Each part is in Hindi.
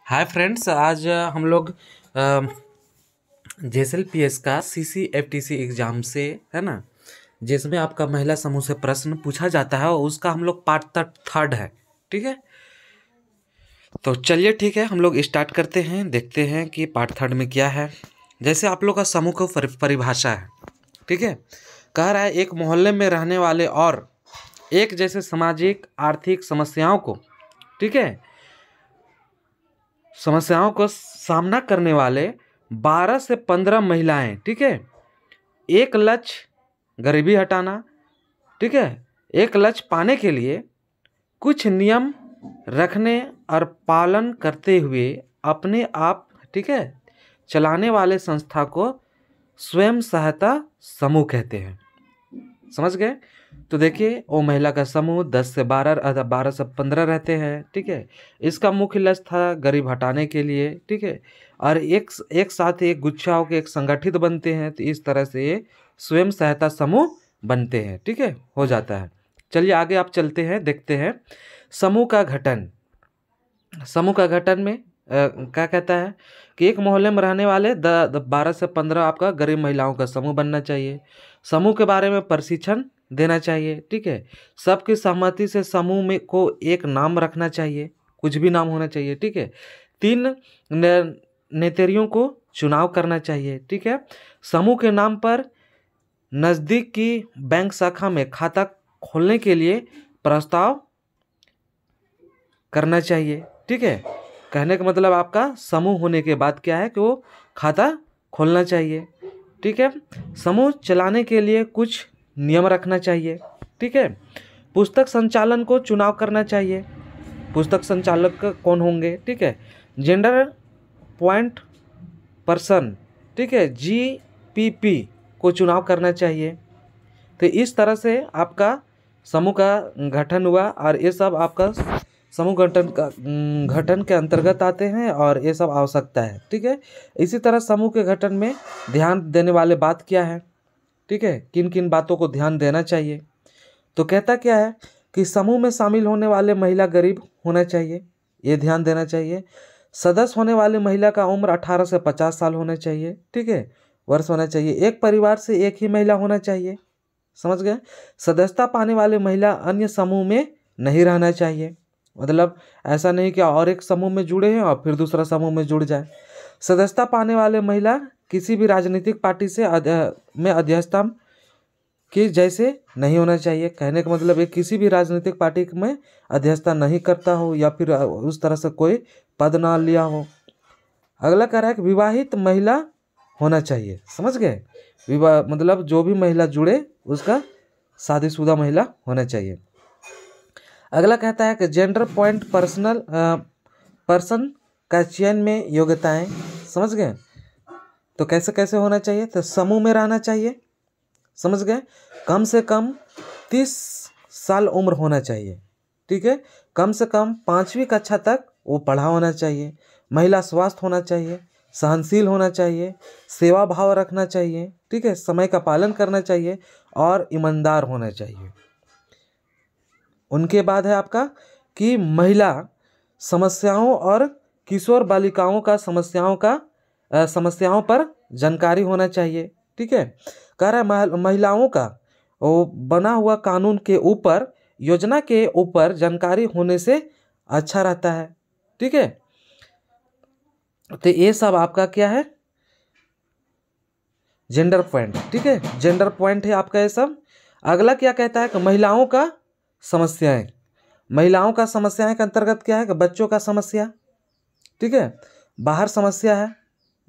हाय फ्रेंड्स, आज हम लोग जेएसएलपीएस का सीसीएफटीसी एग्जाम से है ना, जिसमें आपका महिला समूह से प्रश्न पूछा जाता है और उसका हम लोग पार्ट थर्ड है। ठीक है, तो चलिए ठीक है, हम लोग स्टार्ट करते हैं, देखते हैं कि पार्ट थर्ड में क्या है। जैसे आप लोग का समूह को परिभाषा है। ठीक है, कह रहा है एक मोहल्ले में रहने वाले और एक जैसे सामाजिक आर्थिक समस्याओं को, ठीक है, समस्याओं को सामना करने वाले 12 से 15 महिलाएं, ठीक है, एक लक्ष्य गरीबी हटाना, ठीक है, एक लक्ष्य पाने के लिए कुछ नियम रखने और पालन करते हुए अपने आप, ठीक है, चलाने वाले संस्था को स्वयं सहायता समूह कहते हैं। समझ गए? तो देखिए, वो महिला का समूह 10 से 12, 12 से 15 रहते हैं। ठीक है, इसका मुख्य लक्ष्य था गरीब हटाने के लिए। ठीक है, और एक साथ एक गुच्छा होकर एक संगठित बनते हैं, तो इस तरह से ये स्वयं सहायता समूह बनते हैं। ठीक है, हो जाता है। चलिए आगे आप चलते हैं, देखते हैं समूह का गठन। समूह का गठन में क्या कहता है कि एक मोहल्ले में रहने वाले 12 से 15 आपका गरीब महिलाओं का समूह बनना चाहिए। समूह के बारे में प्रशिक्षण देना चाहिए। ठीक है, सबकी सहमति से समूह में को एक नाम रखना चाहिए, कुछ भी नाम होना चाहिए। ठीक है, 3 नेतरियों को चुनाव करना चाहिए। ठीक है, समूह के नाम पर नज़दीक की बैंक शाखा में खाता खोलने के लिए प्रस्ताव करना चाहिए। ठीक है, कहने का मतलब आपका समूह होने के बाद क्या है कि वो खाता खोलना चाहिए। ठीक है, समूह चलाने के लिए कुछ नियम रखना चाहिए। ठीक है, पुस्तक संचालन को चुनाव करना चाहिए। पुस्तक संचालक कौन होंगे? ठीक है, जेंडर पॉइंट पर्सन, ठीक है, जीपीपी को चुनाव करना चाहिए। तो इस तरह से आपका समूह का गठन हुआ और ये सब आपका समूह गठन के अंतर्गत आते हैं और ये सब आवश्यकता है। ठीक है, इसी तरह समूह के गठन में ध्यान देने वाले बात क्या है? ठीक है, किन किन बातों को ध्यान देना चाहिए? तो कहता क्या है कि समूह में शामिल होने वाले महिला गरीब होना चाहिए, ये ध्यान देना चाहिए। सदस्य होने वाले महिला का उम्र 18 से 50 साल होना चाहिए। ठीक है, वर्ष होना चाहिए। एक परिवार से एक ही महिला होना चाहिए। समझ गए? सदस्यता पाने वाले महिला अन्य समूह में नहीं रहना चाहिए। मतलब ऐसा नहीं कि और एक समूह में जुड़े हैं और फिर दूसरा समूह में जुड़ जाए। सदस्यता पाने वाले महिला किसी भी राजनीतिक पार्टी से में अध्यक्षता की जैसे नहीं होना चाहिए। कहने का मतलब है किसी भी राजनीतिक पार्टी में अध्यक्षता नहीं करता हो या फिर उस तरह से कोई पद ना लिया हो। अगला कह रहा है कि विवाहित महिला होना चाहिए। समझ गए? विवाह मतलब जो भी महिला जुड़े उसका शादीशुदा महिला होना चाहिए। अगला कहता है कि जेंडर पॉइंट पर्सन का चयन में योग्यताएं। समझ गए? तो कैसे कैसे होना चाहिए? तो समूह में रहना चाहिए। समझ गए? कम से कम 30 साल उम्र होना चाहिए। ठीक है, कम से कम 5वीं कक्षा तक वो पढ़ा होना चाहिए। महिला स्वस्थ होना चाहिए, सहनशील होना चाहिए, सेवा भाव रखना चाहिए। ठीक है, समय का पालन करना चाहिए और ईमानदार होना चाहिए। उनके बाद है आपका कि महिला समस्याओं और किशोर बालिकाओं का समस्याओं पर जानकारी होना चाहिए। ठीक है, कह रहा है महिलाओं का वो बना हुआ कानून के ऊपर, योजना के ऊपर जानकारी होने से अच्छा रहता है। ठीक है, तो ये सब आपका क्या है? Gender point. ठीक है, जेंडर पॉइंट है आपका ये सब। अगला क्या कहता है कि महिलाओं का समस्याएं। महिलाओं का समस्याएं के अंतर्गत क्या है कि बच्चों का समस्या, ठीक है, बाहर समस्या है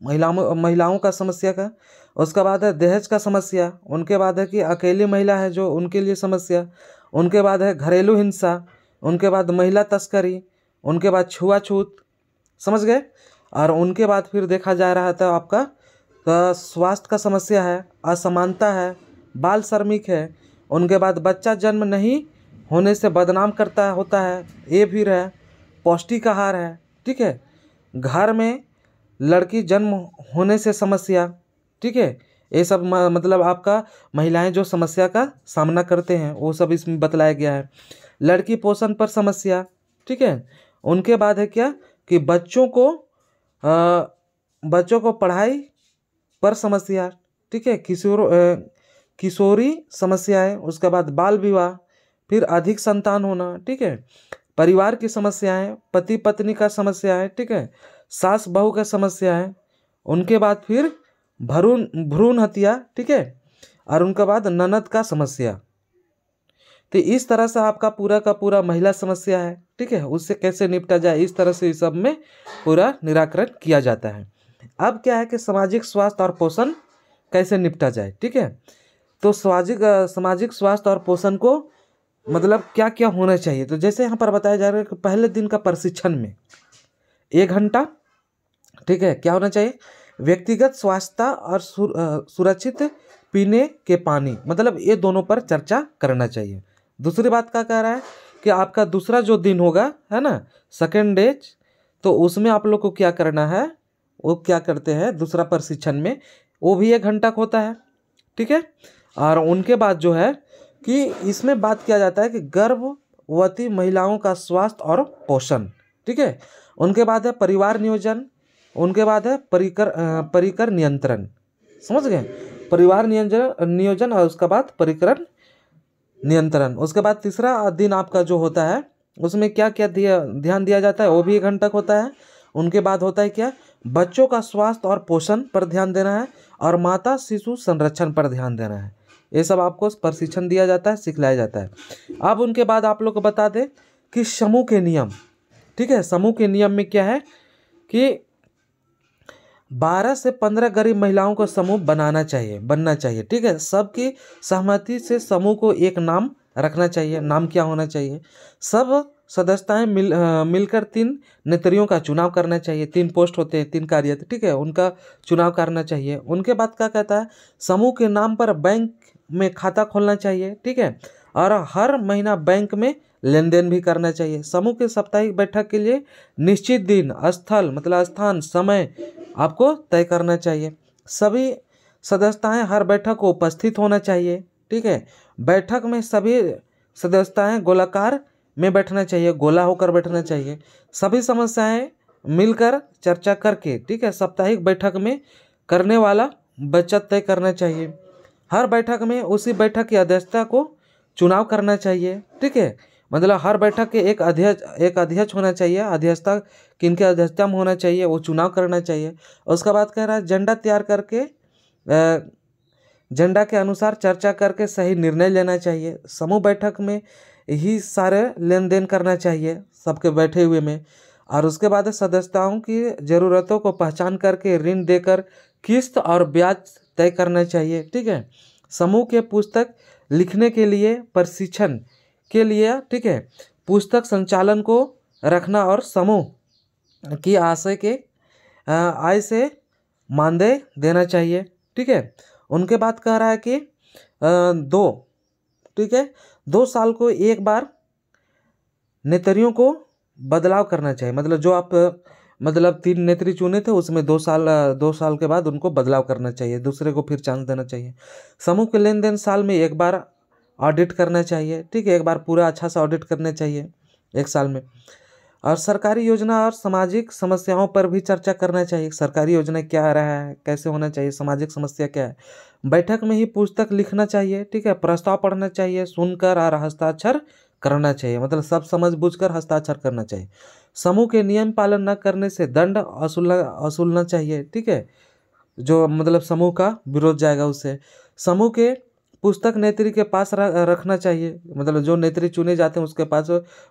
महिलाओं का समस्या का। उसके बाद है दहेज का समस्या। उनके बाद है कि अकेली महिला है जो उनके लिए समस्या। उनके बाद है घरेलू हिंसा। उनके बाद महिला तस्करी। उनके बाद छुआछूत। समझ गए? और उनके बाद फिर देखा जा रहा था आपका तो स्वास्थ्य का समस्या है, असमानता है, बाल श्रमिक है। उनके बाद बच्चा जन्म नहीं होने से बदनाम होता है, ये भी है। पौष्टिक आहार है। ठीक है, घर में लड़की जन्म होने से समस्या। ठीक है, ये सब मतलब आपका महिलाएं जो समस्या का सामना करते हैं वो सब इसमें बतलाया गया है। लड़की पोषण पर समस्या। ठीक है, उनके बाद है क्या कि बच्चों को पढ़ाई पर समस्या, ठीक है, किशोरी समस्याएं, उसके बाद बाल विवाह, फिर अधिक संतान होना, ठीक है, परिवार की समस्याएं, पति पत्नी का समस्या है, ठीक है, सास बहू का समस्या है, उनके बाद फिर भ्रूण भ्रूण हत्या, ठीक है, और उनके बाद ननद का समस्या। तो इस तरह से आपका पूरा का पूरा महिला समस्या है, ठीक है, उससे कैसे निपटा जाए, इस तरह से इस सब में पूरा निराकरण किया जाता है। अब क्या है कि सामाजिक स्वास्थ्य और पोषण कैसे निपटा जाए, ठीक है। तो सामाजिक स्वास्थ्य और पोषण को मतलब क्या क्या होना चाहिए, तो जैसे यहाँ पर बताया जा रहा है कि पहले दिन का प्रशिक्षण में 1 घंटा, ठीक है, क्या होना चाहिए, व्यक्तिगत स्वास्थ्य और सुरक्षित पीने के पानी, मतलब ये दोनों पर चर्चा करना चाहिए। दूसरी बात क्या कह रहा है कि आपका दूसरा जो दिन होगा, है ना, सेकेंड डे, तो उसमें आप लोग को क्या करना है, वो क्या करते हैं दूसरा प्रशिक्षण में, वो भी 1 घंटा का होता है, ठीक है। और उनके बाद जो है कि इसमें बात किया जाता है कि गर्भवती महिलाओं का स्वास्थ्य और पोषण, ठीक है। उनके बाद है परिवार नियोजन, उनके बाद है परिकर नियंत्रण, समझ गए, परिवार नियोजन और उसके बाद परिकर नियंत्रण। उसके बाद तीसरा दिन आपका जो होता है उसमें क्या क्या ध्यान दिया जाता है, वो भी 1 घंटा का होता है। उनके बाद होता है क्या, बच्चों का स्वास्थ्य और पोषण पर ध्यान देना है और माता शिशु संरक्षण पर ध्यान देना है। ये सब आपको प्रशिक्षण दिया जाता है, सिखलाया जाता है। अब उनके बाद आप लोग को बता दें कि समूह के नियम, ठीक है, समूह के नियम में क्या है कि 12 से 15 गरीब महिलाओं का समूह बनना चाहिए, ठीक है। सबकी सहमति से समूह को एक नाम रखना चाहिए। नाम क्या होना चाहिए, सब सदस्यताएं मिलकर 3 नेत्रियों का चुनाव करना चाहिए। 3 पोस्ट होते हैं, 3 कार्य, ठीक है, उनका चुनाव करना चाहिए। उनके बाद क्या कहता है, समूह के नाम पर बैंक में खाता खोलना चाहिए, ठीक है, और हर महीना बैंक में लेन देन भी करना चाहिए। समूह के साप्ताहिक बैठक के लिए निश्चित दिन, स्थल मतलब स्थान, समय आपको तय करना चाहिए। सभी सदस्यताएं हर बैठक को उपस्थित होना चाहिए, ठीक है। बैठक में सभी सदस्यताएं गोलाकार में बैठना चाहिए, गोला होकर बैठना चाहिए। सभी समस्याएं मिलकर चर्चा करके, ठीक है, साप्ताहिक बैठक में करने वाला बचत तय करना चाहिए। हर बैठक में उसी बैठक की अध्यक्षता को चुनाव करना चाहिए, ठीक है, मतलब हर बैठक के एक अध्यक्ष होना चाहिए। अध्यक्षता किनके अध्यक्षता में होना चाहिए, वो चुनाव करना चाहिए। उसके बाद कह रहा है झंडा तैयार करके झंडा के अनुसार चर्चा करके सही निर्णय लेना चाहिए। समूह बैठक में ही सारे लेन देन करना चाहिए सबके बैठे हुए में। और उसके बाद सदस्यताओं की ज़रूरतों को पहचान करके ऋण देकर किस्त और ब्याज तय करना चाहिए, ठीक है। समूह के पुस्तक लिखने के लिए प्रशिक्षण के लिए, ठीक है, पुस्तक संचालन को रखना और समूह की आय से मानदेय देना चाहिए, ठीक है। उनके बाद कह रहा है कि 2 साल को एक बार नेत्रियों को बदलाव करना चाहिए, मतलब जो आप 3 नेत्री चुने थे उसमें 2 साल के बाद उनको बदलाव करना चाहिए, दूसरे को फिर चांस देना चाहिए। समूह के लेन देन साल में एक बार ऑडिट करना चाहिए, ठीक है, एक बार पूरा अच्छा सा ऑडिट करना चाहिए 1 साल में। और सरकारी योजना और सामाजिक समस्याओं पर भी चर्चा करना चाहिए। सरकारी योजना क्या आ रहा है, कैसे होना चाहिए, सामाजिक समस्या क्या है। बैठक में ही पुस्तक लिखना चाहिए, ठीक है, प्रस्ताव पढ़ना चाहिए, सुनकर और हस्ताक्षर करना चाहिए, मतलब सब समझ बूझकर हस्ताक्षर करना चाहिए। समूह के नियम पालन न करने से दंड वसूलना चाहिए, ठीक है, जो मतलब समूह का विरोध जाएगा उससे। समूह के पुस्तक नेत्री के पास रखना चाहिए, मतलब जो नेत्री चुने जाते हैं उसके पास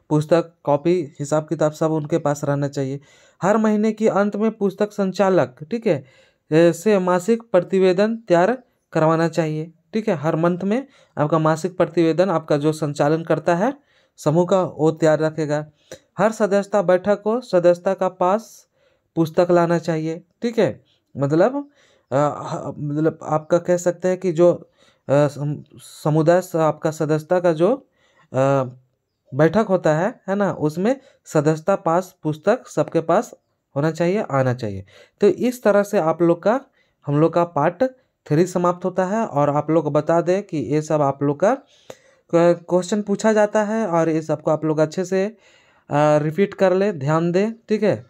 पुस्तक, कॉपी, हिसाब किताब सब उनके पास रहना चाहिए। हर महीने के अंत में पुस्तक संचालक, ठीक है, से मासिक प्रतिवेदन तैयार करवाना चाहिए, ठीक है। हर मंथ में आपका मासिक प्रतिवेदन आपका जो संचालन करता है समूह का वो तैयार रखेगा। हर सदस्यता बैठक को सदस्यता का पास पुस्तक लाना चाहिए, ठीक है, मतलब आपका कह सकते हैं कि जो समुदाय आपका सदस्यता का जो बैठक होता है ना, उसमें सदस्यता पास पुस्तक सबके पास होना चाहिए, आना चाहिए। तो इस तरह से हम लोग का पार्ट 3 समाप्त होता है। और आप लोग बता दें कि ये सब आप लोग का क्वेश्चन पूछा जाता है और ये सबको आप लोग अच्छे से रिपीट कर ले, ध्यान दें, ठीक है।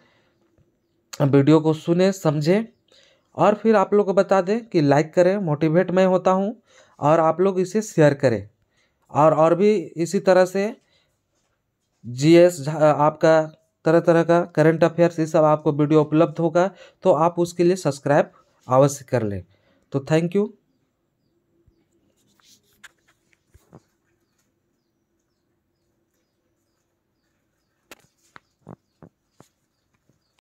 वीडियो को सुने समझें और फिर आप लोग को बता दें कि लाइक करें, मोटिवेट मैं होता हूँ। और आप लोग इसे शेयर करें। और भी इसी तरह से जीएस आपका तरह तरह का करंट अफेयर्स ये सब आपको वीडियो उपलब्ध होगा, तो आप उसके लिए सब्सक्राइब अवश्य कर लें। तो थैंक यू।